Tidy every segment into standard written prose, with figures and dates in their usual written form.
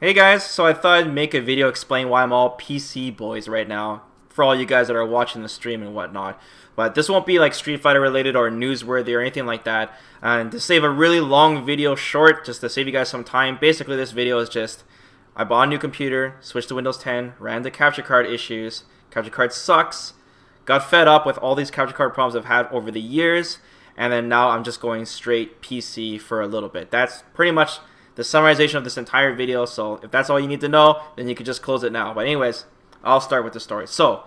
Hey guys, so I thought I'd make a video explain why I'm all PC boys right now for all you guys that are watching the stream and whatnot. But this won't be like Street Fighter related or newsworthy or anything like that. And to save a really long video short, just to save you guys some time, basically this video is just I bought a new computer, switched to Windows 10, ran into capture card issues. Capture card sucks. Got fed up with all these capture card problems I've had over the years, and then now I'm just going straight PC for a little bit. That's pretty much the summarization of this entire video, so if that's all you need to know, then you can just close it now. But anyways, I'll start with the story. So,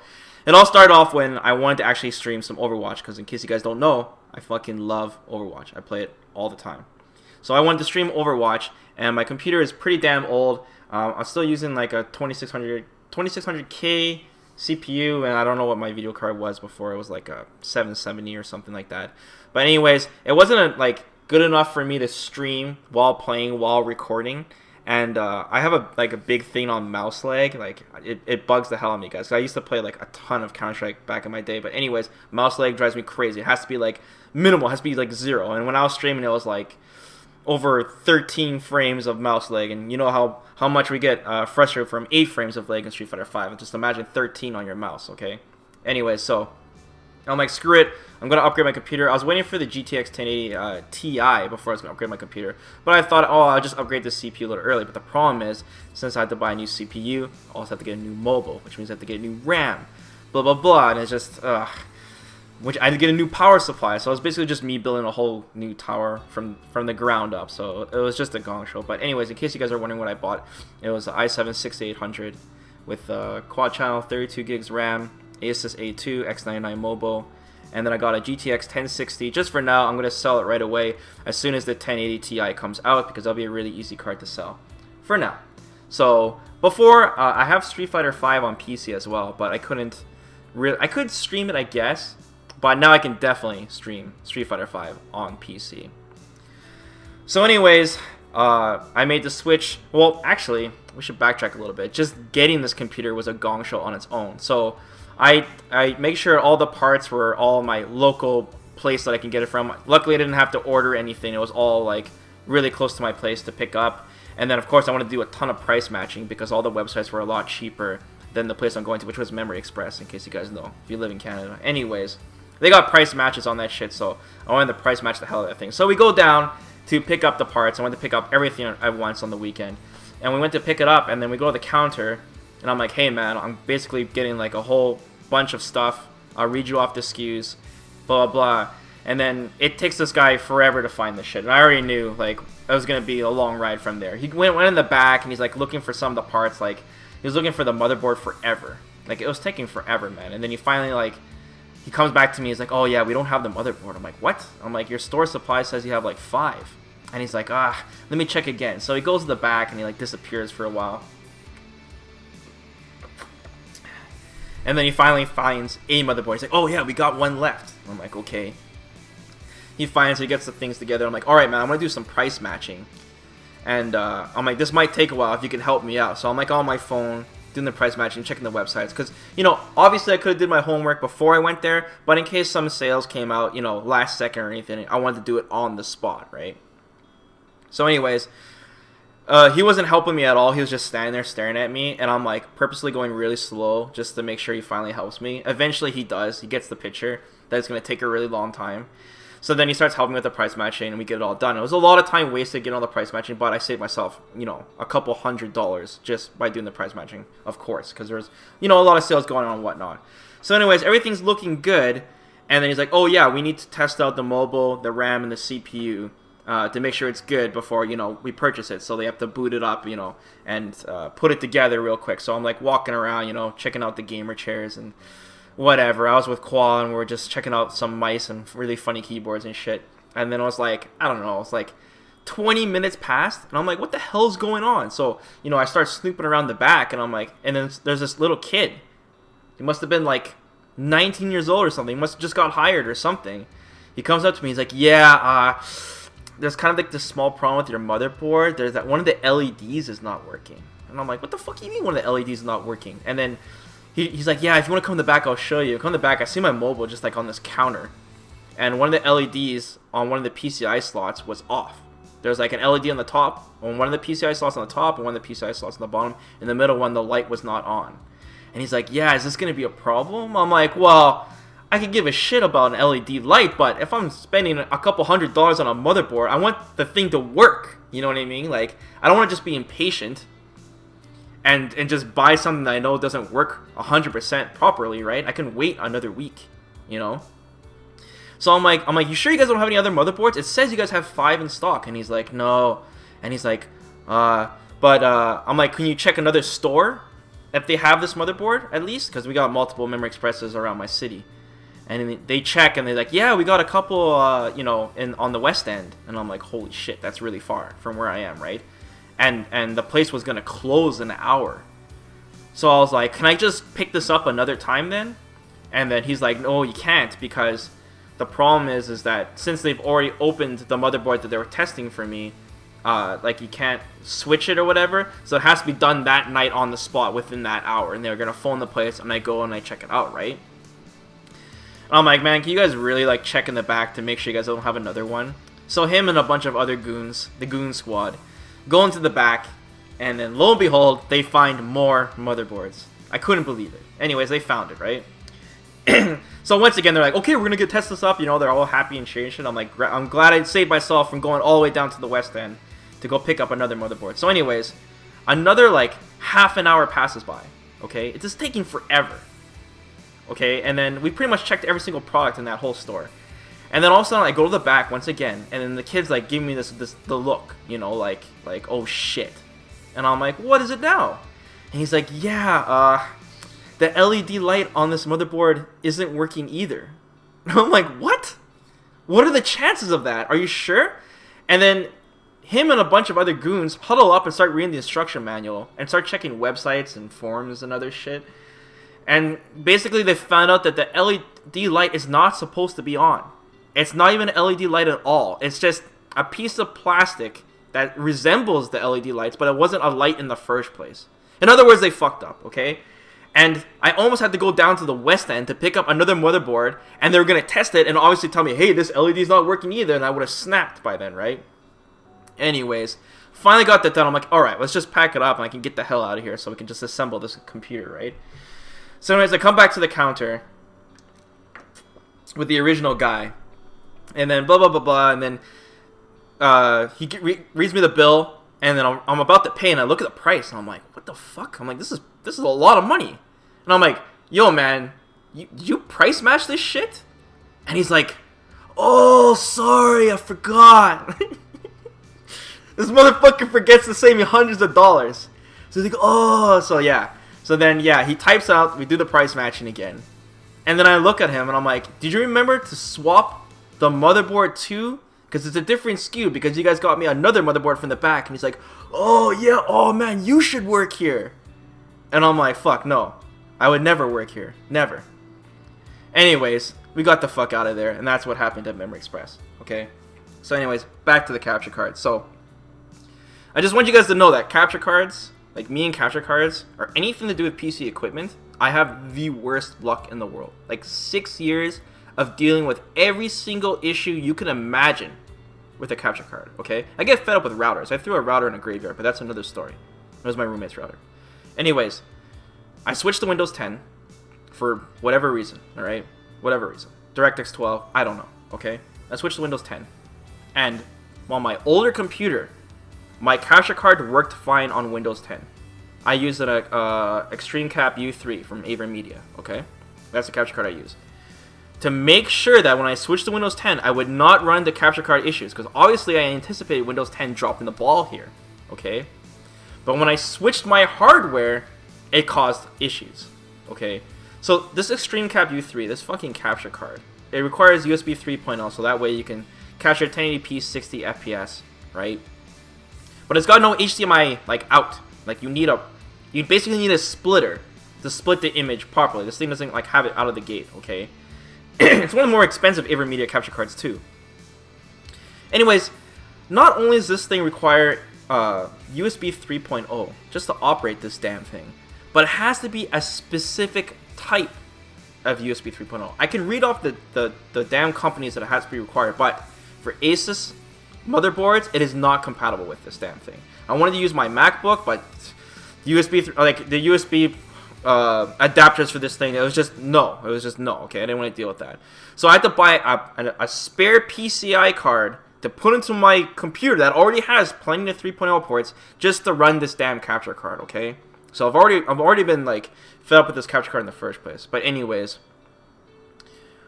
it all started off when I wanted to actually stream some Overwatch, because in case you guys don't know, I fucking love Overwatch. I play it all the time. So I wanted to stream Overwatch, and my computer is pretty damn old. I'm still using like a 2600K CPU, and I don't know what my video card was before. It was like a 770 or something like that. But anyways, it wasn't like good enough for me to stream while playing, while recording. And I have a big thing on mouse lag. Like it bugs the hell out of me, guys. I used to play like a ton of Counter-Strike back in my day. But anyways, mouse lag drives me crazy. It has to be like minimal. It has to be like 0. And when I was streaming, it was like over 13 frames of mouse lag. And you know how much we get frustrated from 8 frames of lag in Street Fighter 5. Just imagine 13 on your mouse, okay? Anyways, so I'm like, screw it. I'm going to upgrade my computer. I was waiting for the GTX 1080 Ti before I was going to upgrade my computer. But I thought, oh, I'll just upgrade the CPU a little early. But the problem is, since I had to buy a new CPU, I also have to get a new mobile, which means I have to get a new RAM. Blah, blah, blah. And it's just, which I had to get a new power supply. So it was basically just me building a whole new tower from the ground up. So it was just a gong show. But anyways, in case you guys are wondering what I bought, it was the i7-6800 with quad channel, 32 gigs RAM, Asus A2, X99 mobile, and then I got a GTX 1060. Just for now, I'm going to sell it right away as soon as the 1080 Ti comes out, because that'll be a really easy card to sell for now. So before, I have Street Fighter 5 on PC as well, but I couldn't really. I could stream it, I guess, but now I can definitely stream Street Fighter 5 on PC. So anyways, I made the switch. Well, actually, we should backtrack a little bit. Just getting this computer was a gong show on its own. So I make sure all the parts were all my local place that I can get it from. Luckily, I didn't have to order anything. It was all like really close to my place to pick up. And then, of course, I wanted to do a ton of price matching because all the websites were a lot cheaper than the place I'm going to, which was Memory Express, in case you guys know, if you live in Canada. Anyways, they got price matches on that shit, so I wanted to price match the hell out of that thing. So we go down to pick up the parts. I wanted to pick up everything at once on the weekend. And we went to pick it up, and then we go to the counter, and I'm like, hey, man, I'm basically getting like a whole bunch of stuff. I'll read you off the SKUs, blah, blah, blah. And then it takes this guy forever to find the shit. And I already knew, like, it was going to be a long ride from there. He went in the back, and he's, like, looking for some of the parts. Like, he was looking for the motherboard forever. Like, it was taking forever, man. And then he finally, like, he comes back to me. He's like, oh, yeah, we don't have the motherboard. I'm like, what? I'm like, your store supply says you have, like, 5. And he's like, let me check again. So he goes to the back, and he, like, disappears for a while. And then he finally finds a motherboard. He's like, oh yeah, we got one left. I'm like, okay. He gets the things together. I'm like, alright, man, I'm going to do some price matching. And I'm like, this might take a while if you can help me out. So I'm like on my phone, doing the price matching, checking the websites. Because, you know, obviously I could have did my homework before I went there. But in case some sales came out, you know, last second or anything, I wanted to do it on the spot, right? So anyways, he wasn't helping me at all. He was just standing there staring at me, and I'm like purposely going really slow just to make sure he finally helps me. Eventually he does. He gets the picture that it's going to take a really long time. So then he starts helping me with the price matching, and we get it all done. It was a lot of time wasted getting all the price matching, but I saved myself, you know, a couple $100 just by doing the price matching, of course, because there's, you know, a lot of sales going on and whatnot. So anyways, everything's looking good, and then he's like, oh yeah, we need to test out the mobile, the RAM, and the CPU. To make sure it's good before, you know, we purchase it. So they have to boot it up, you know, and put it together real quick. So I'm like walking around, you know, checking out the gamer chairs and whatever. I was with Qual, and we were just checking out some mice and really funny keyboards and shit. And then I was like, I don't know, it's like 20 minutes passed, and I'm like, what the hell's going on? So, you know, I start snooping around the back, and I'm like, and then there's this little kid. He must have been like 19 years old or something. He must have just got hired or something. He comes up to me, he's like, yeah, there's kind of like this small problem with your motherboard. There's that one of the LEDs is not working. And I'm like, what the fuck do you mean one of the LEDs is not working? And then he's like, yeah, if you want to come in the back, I'll show you. Come in the back, I see my mobile just like on this counter. And one of the LEDs on one of the PCI slots was off. There's like an LED on the top, on one of the PCI slots on the top, and one of the PCI slots on the bottom. In the middle one, the light was not on. And he's like, yeah, is this going to be a problem? I'm like, well, I could give a shit about an LED light, but if I'm spending a couple $100s on a motherboard, I want the thing to work. You know what I mean? Like, I don't want to just be impatient and just buy something that I know doesn't work 100% properly, right? I can wait another week, you know? So I'm like, you sure you guys don't have any other motherboards? It says you guys have 5 in stock. And he's like, no. And he's like, I'm like, can you check another store if they have this motherboard at least? Because we got multiple Memory Expresses around my city. And they check and they're like, yeah, we got a couple, you know, on the West End. And I'm like, holy shit, that's really far from where I am, right? And the place was gonna close in an hour. So I was like, can I just pick this up another time then? And then he's like, no, you can't, because the problem is that since they've already opened the motherboard that they were testing for me, like you can't switch it or whatever. So it has to be done that night on the spot within that hour. And they're gonna phone the place, and I go and I check it out, right? I'm like, man, can you guys really like check in the back to make sure you guys don't have another one? So him and a bunch of other goons, the goon squad, go into the back, and then lo and behold, they find more motherboards. I couldn't believe it. Anyways, they found it, right? So once again, they're like, okay, we're gonna go test this up. You know, they're all happy and cheering shit. I'm like, I'm glad I saved myself from going all the way down to the West End to go pick up another motherboard. So anyways, another like half an hour passes by. Okay, it's just taking forever. Okay, and then we pretty much checked every single product in that whole store. And then all of a sudden, I go to the back once again, and then the kid's like giving me the look, you know, like oh shit. And I'm like, what is it now? And he's like, yeah, the LED light on this motherboard isn't working either. And I'm like, what? What are the chances of that? Are you sure? And then him and a bunch of other goons huddle up and start reading the instruction manual and start checking websites and forums and other shit. And basically, they found out that the LED light is not supposed to be on. It's not even an LED light at all. It's just a piece of plastic that resembles the LED lights, but it wasn't a light in the first place. In other words, they fucked up, okay? And I almost had to go down to the West End to pick up another motherboard, and they were going to test it and obviously tell me, hey, this LED is not working either, and I would have snapped by then, right? Anyways, finally got that done. I'm like, alright, let's just pack it up and I can get the hell out of here so we can just assemble this computer, right? So anyways, I come back to the counter with the original guy, and then blah, blah, blah, blah, and then he reads me the bill, and then I'm about to pay, and I look at the price, and I'm like, what the fuck? I'm like, this is a lot of money. And I'm like, yo, man, you price match this shit? And he's like, oh, sorry, I forgot. This motherfucker forgets to save me hundreds of dollars. So he's like, oh, so yeah. So then, yeah, he types out, we do the price matching again. And then I look at him, and I'm like, did you remember to swap the motherboard too? Because it's a different SKU, because you guys got me another motherboard from the back. And he's like, oh, yeah, oh, man, you should work here. And I'm like, fuck, no. I would never work here. Never. Anyways, we got the fuck out of there, and that's what happened at Memory Express, okay? So anyways, back to the capture cards. So, I just want you guys to know that capture cards, like me and capture cards, or anything to do with PC equipment, I have the worst luck in the world. Like 6 years of dealing with every single issue you can imagine with a capture card, okay? I get fed up with routers. I threw a router in a graveyard, but that's another story. It was my roommate's router. Anyways, I switched to Windows 10 for whatever reason, alright? Whatever reason. DirectX 12, I don't know, okay? I switched to Windows 10. And on my older computer, my capture card worked fine on Windows 10. I used an Extreme Cap U3 from AverMedia, okay? That's the capture card I use. To make sure that when I switched to Windows 10, I would not run the capture card issues, because obviously I anticipated Windows 10 dropping the ball here, okay? But when I switched my hardware, it caused issues, okay? So this Extreme Cap U3, this fucking capture card, it requires USB 3.0, so that way you can capture 1080p 60 FPS, right? But it's got no HDMI like out. Like you basically need a splitter to split the image properly. This thing doesn't like have it out of the gate, okay? It's one of the more expensive AverMedia capture cards too. Anyways, not only does this thing require USB 3.0 just to operate this damn thing, but it has to be a specific type of USB 3.0. I can read off the damn companies that it has to be required, but for Asus, motherboards, it is not compatible with this damn thing. I wanted to use my MacBook, but like the USB adapters for this thing, it was just no. Okay, I didn't want to deal with that. So I had to buy a spare PCI card to put into my computer that already has plenty of 3.0 ports just to run this damn capture card. Okay, so I've already been like fed up with this capture card in the first place. But anyways,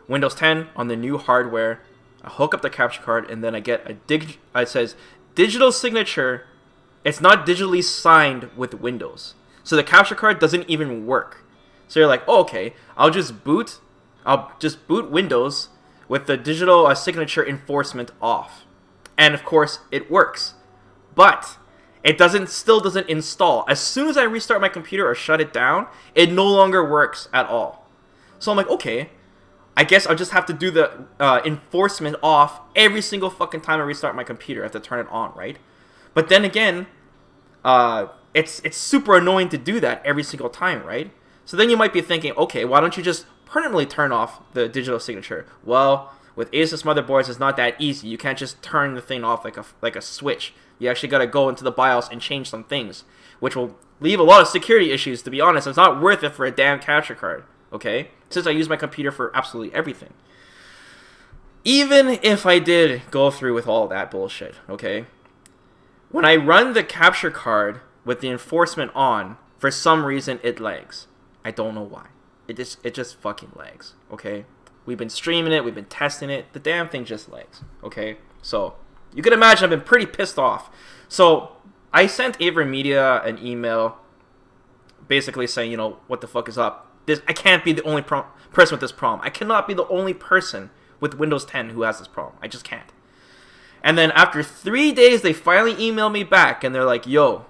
Windows 10 on the new hardware. I hook up the capture card and then I get it says digital signature. It's not digitally signed with Windows. So the capture card doesn't even work. So you're like, oh, okay, I'll just boot Windows with the digital signature enforcement off. And of course, it works. But it still doesn't install. As soon as I restart my computer or shut it down, it no longer works at all. So I'm like, okay, I guess I'll just have to do the enforcement off every single fucking time I restart my computer. I have to turn it on, right? But then again, it's super annoying to do that every single time, right? So then you might be thinking, okay, why don't you just permanently turn off the digital signature? Well, with Asus motherboards, it's not that easy. You can't just turn the thing off like a switch. You actually got to go into the BIOS and change some things, which will leave a lot of security issues. To be honest, it's not worth it for a damn capture card. Okay, since I use my computer for absolutely everything. Even if I did go through with all that bullshit, okay, when I run the capture card with the enforcement on, for some reason it lags. I don't know why. It just fucking lags. Okay, we've been streaming it, we've been testing it. The damn thing just lags. Okay, so you can imagine I've been pretty pissed off. So I sent AverMedia an email, basically saying, you know, what the fuck is up? I can't be the only person with this problem. I cannot be the only person with Windows 10 who has this problem. I just can't. And then after 3 days, they finally emailed me back, and they're like, yo,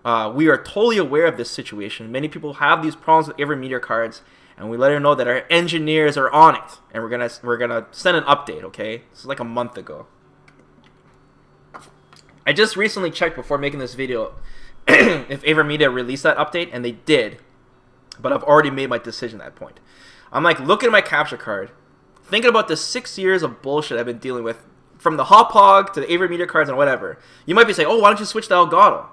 we are totally aware of this situation. Many people have these problems with AverMedia cards, and we let her know that our engineers are on it, and we're gonna send an update, okay? This is like a month ago. I just recently checked before making this video if AverMedia released that update, and they did. But I've already made my decision at that point. I'm like looking at my capture card, thinking about the 6 years of bullshit I've been dealing with, from the Hauppauge to the AverMedia cards and whatever. You might be saying, oh, why don't you switch to Elgato?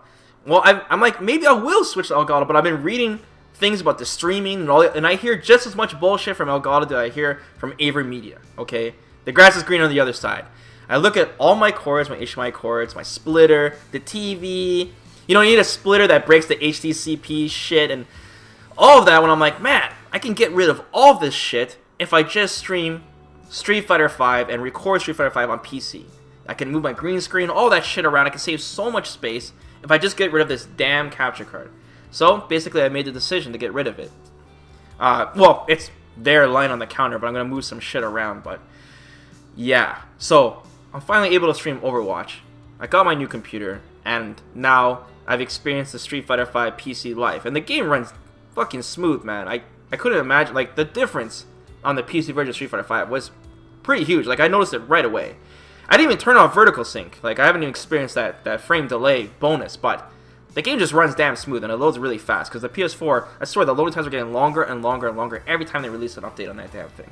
Well, I'm like, maybe I will switch to Elgato, but I've been reading things about the streaming and all that, and I hear just as much bullshit from Elgato that I hear from AverMedia, okay? The grass is green on the other side. I look at all my cords, my HDMI cords, my splitter, the TV. You know, you need a splitter that breaks the HDCP shit and all of that, when I'm like, man, I can get rid of all this shit if I just stream Street Fighter V and record Street Fighter V on PC. I can move my green screen, all that shit around. I can save so much space if I just get rid of this damn capture card. So, basically, I made the decision to get rid of it. Well, it's there lying on the counter, but I'm going to move some shit around, but yeah. So, I'm finally able to stream Overwatch. I got my new computer, and now I've experienced the Street Fighter V PC life, and the game runs fucking smooth, man. I couldn't imagine, like, the difference on the PC version of Street Fighter V was pretty huge. Like, I noticed it right away. I didn't even turn off vertical sync. Like, I haven't even experienced that frame delay bonus, but the game just runs damn smooth, and it loads really fast, because the PS4, I swear, the loading times are getting longer and longer and longer every time they release an update on that damn thing.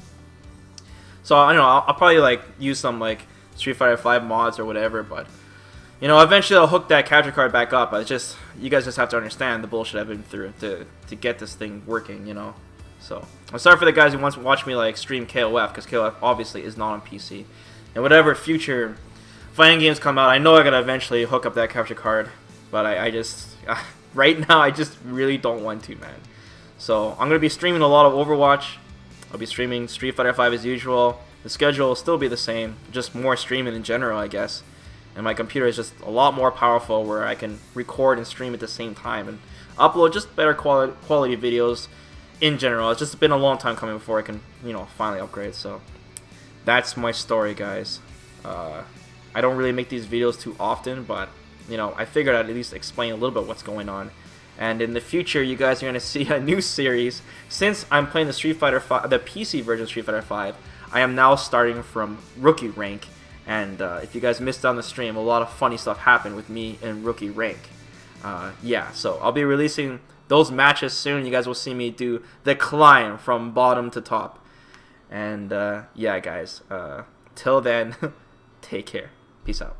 So, I don't know, I'll probably, like, use some, like, Street Fighter V mods or whatever, but you know, eventually I'll hook that capture card back up. You guys just have to understand the bullshit I've been through to get this thing working, you know. So, I'm sorry for the guys who want to watch me, like, stream KOF, because KOF obviously is not on PC. And whatever future fighting games come out, I know I gotta eventually hook up that capture card, but I just, right now, I just really don't want to, man. So, I'm gonna be streaming a lot of Overwatch. I'll be streaming Street Fighter V as usual. The schedule will still be the same, just more streaming in general, I guess. And my computer is just a lot more powerful, where I can record and stream at the same time and upload just better quality videos in general. It's just been a long time coming before I can, you know, finally upgrade. So that's my story, guys. I don't really make these videos too often, but you know, I figured I'd at least explain a little bit what's going on. And in the future, you guys are going to see a new series. Since I'm playing the Street Fighter V, the PC version of Street Fighter V, I am now starting from rookie rank. And if you guys missed on the stream, a lot of funny stuff happened with me in rookie rank. Yeah, so I'll be releasing those matches soon. You guys will see me do the climb from bottom to top. And yeah, guys, till then, take care. Peace out.